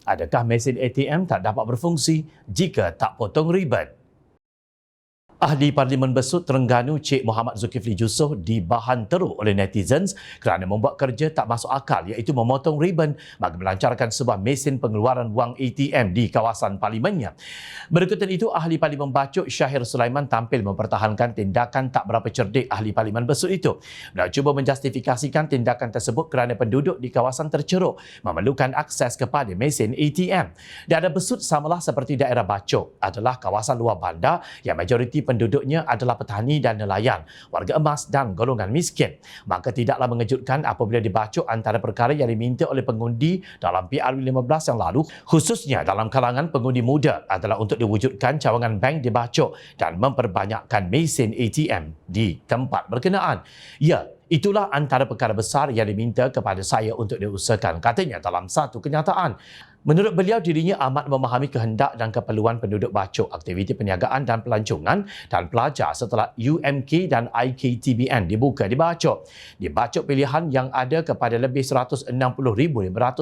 Adakah mesin ATM tak dapat berfungsi jika tak potong riban? Ahli Parlimen Besut Terengganu Cik Muhammad Zulkifli Jusoh dibahan teruk oleh netizens kerana membuat kerja tak masuk akal iaitu memotong riban bagi melancarkan sebuah mesin pengeluaran wang ATM di kawasan parlimennya. Berikutan itu, Ahli Parlimen Bacok Syahir Sulaiman tampil mempertahankan tindakan tak berapa cerdik Ahli Parlimen Besut itu. Beliau cuba menjustifikasikan tindakan tersebut kerana penduduk di kawasan terceruk memerlukan akses kepada mesin ATM. Daerah Besut samalah seperti daerah Bacok adalah kawasan luar bandar yang majoriti penduduknya adalah petani dan nelayan, warga emas dan golongan miskin. Maka tidaklah mengejutkan apabila dibacok antara perkara yang diminta oleh pengundi dalam PRU15 yang lalu, khususnya dalam kalangan pengundi muda, adalah untuk diwujudkan cawangan bank dibacok dan memperbanyakkan mesin ATM di tempat berkenaan. Ya, itulah antara perkara besar yang diminta kepada saya untuk diusahakan, katanya dalam satu kenyataan. Menurut beliau, dirinya amat memahami kehendak dan keperluan penduduk Bacok, aktiviti perniagaan dan pelancongan dan pelajar setelah UMK dan IKTBN dibuka di Bacok. Di Bacok, pilihan yang ada kepada lebih 160,500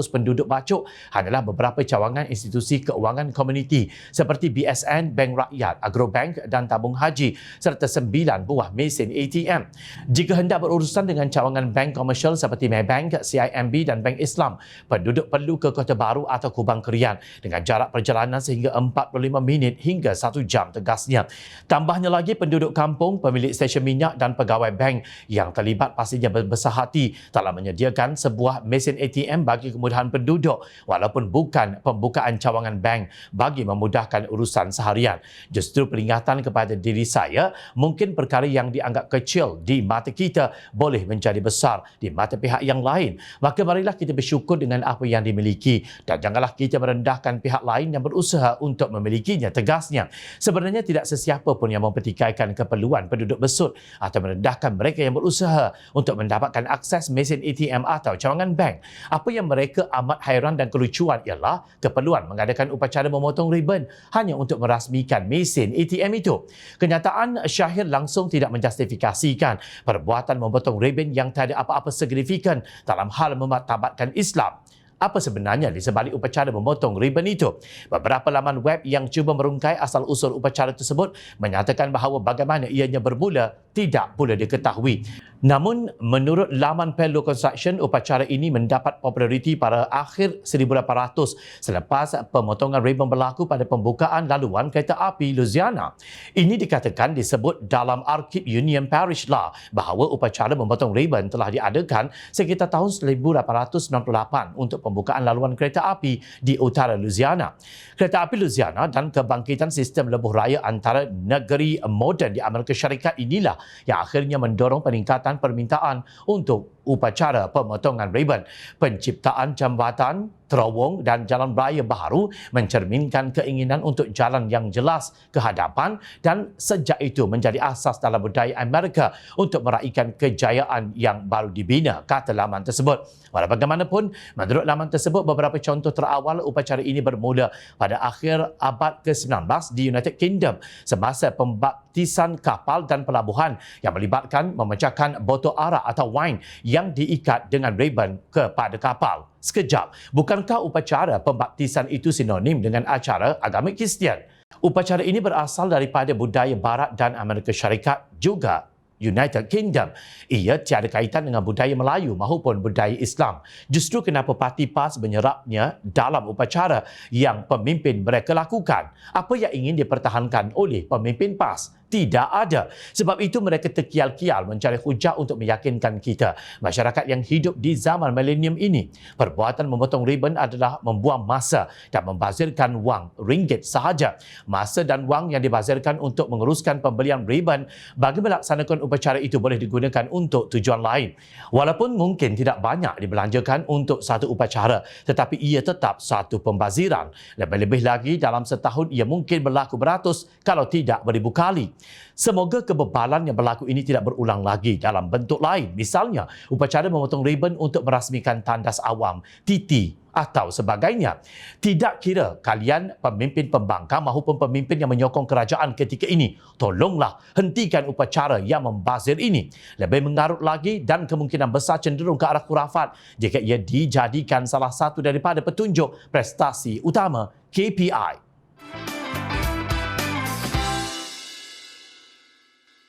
penduduk Bacok hanyalah beberapa cawangan institusi keuangan komuniti seperti BSN, Bank Rakyat, Agrobank dan Tabung Haji serta 9 buah mesin ATM. Jika hendak berurusan dengan cawangan bank komersial seperti Maybank, CIMB dan Bank Islam, penduduk perlu ke Kota Baru atau Kubang Kerian dengan jarak perjalanan sehingga 45 minit hingga 1 jam, tegasnya. Tambahnya lagi, penduduk kampung, pemilik stesen minyak dan pegawai bank yang terlibat pastinya berbesar hati telah menyediakan sebuah mesin ATM bagi kemudahan penduduk walaupun bukan pembukaan cawangan bank bagi memudahkan urusan seharian. Justru peringatan kepada diri saya, mungkin perkara yang dianggap kecil di mata kita boleh menjadi besar di mata pihak yang lain. Maka marilah kita bersyukur dengan apa yang dimiliki dan janganlah kita merendahkan pihak lain yang berusaha untuk memilikinya, tegasnya. Sebenarnya tidak sesiapa pun yang mempertikaikan keperluan penduduk Besut atau merendahkan mereka yang berusaha untuk mendapatkan akses mesin ATM atau cawangan bank. Apa yang mereka amat hairan dan kelucuan ialah keperluan mengadakan upacara memotong riban hanya untuk merasmikan mesin ATM itu. Kenyataan Syahir langsung tidak menjustifikasikan perbuatan memotong riban yang tiada apa-apa signifikan dalam hal memartabatkan Islam. Apa sebenarnya di sebalik upacara memotong riban itu? Beberapa laman web yang cuba merungkai asal-usul upacara tersebut menyatakan bahawa bagaimana ianya bermula tidak pula diketahui. Namun, menurut laman Pello Construction, upacara ini mendapat populariti pada akhir 1800 selepas pemotongan riban berlaku pada pembukaan laluan kereta api Louisiana. Ini dikatakan disebut dalam Arkib Union Parish Law bahawa upacara memotong riban telah diadakan sekitar tahun 1898 untuk pembukaan laluan kereta api di utara Louisiana. Kereta api Louisiana dan kebangkitan sistem lebuh raya antara negeri moden di Amerika Syarikat inilah yang akhirnya mendorong peningkatan permintaan untuk upacara pemotongan riban. Penciptaan jambatan, terowong dan jalan raya baharu mencerminkan keinginan untuk jalan yang jelas ke hadapan dan sejak itu menjadi asas dalam budaya Amerika untuk meraihkan kejayaan yang baru dibina, kata laman tersebut. Walau bagaimanapun, menurut laman tersebut, beberapa contoh terawal upacara ini bermula pada akhir abad ke-19 di United Kingdom semasa pembaptisan kapal dan pelabuhan yang melibatkan memecahkan botol arak atau wine yang diikat dengan riban kepada kapal. Sekejap, bukankah upacara pembaptisan itu sinonim dengan acara agama Kristian? Upacara ini berasal daripada budaya Barat dan Amerika Syarikat juga United Kingdom. Ia tiada kaitan dengan budaya Melayu maupun budaya Islam. Justru kenapa parti PAS menyerapnya dalam upacara yang pemimpin mereka lakukan? Apa yang ingin dipertahankan oleh pemimpin PAS? Tidak ada. Sebab itu mereka terkial-kial mencari hujah untuk meyakinkan kita, masyarakat yang hidup di zaman milenium ini, perbuatan memotong riban adalah membuang masa dan membazirkan wang ringgit sahaja. Masa dan wang yang dibazirkan untuk menguruskan pembelian riban bagi melaksanakan upacara itu boleh digunakan untuk tujuan lain. Walaupun mungkin tidak banyak dibelanjakan untuk satu upacara, tetapi ia tetap satu pembaziran. Lebih-lebih lagi dalam setahun ia mungkin berlaku beratus kalau tidak beribu kali. Semoga kebebalan yang berlaku ini tidak berulang lagi dalam bentuk lain. Misalnya, upacara memotong ribbon untuk merasmikan tandas awam, titi atau sebagainya. Tidak kira kalian pemimpin pembangkang maupun pemimpin yang menyokong kerajaan ketika ini, tolonglah hentikan upacara yang membazir ini. Lebih mengarut lagi dan kemungkinan besar cenderung ke arah khurafat jika ia dijadikan salah satu daripada petunjuk prestasi utama KPI.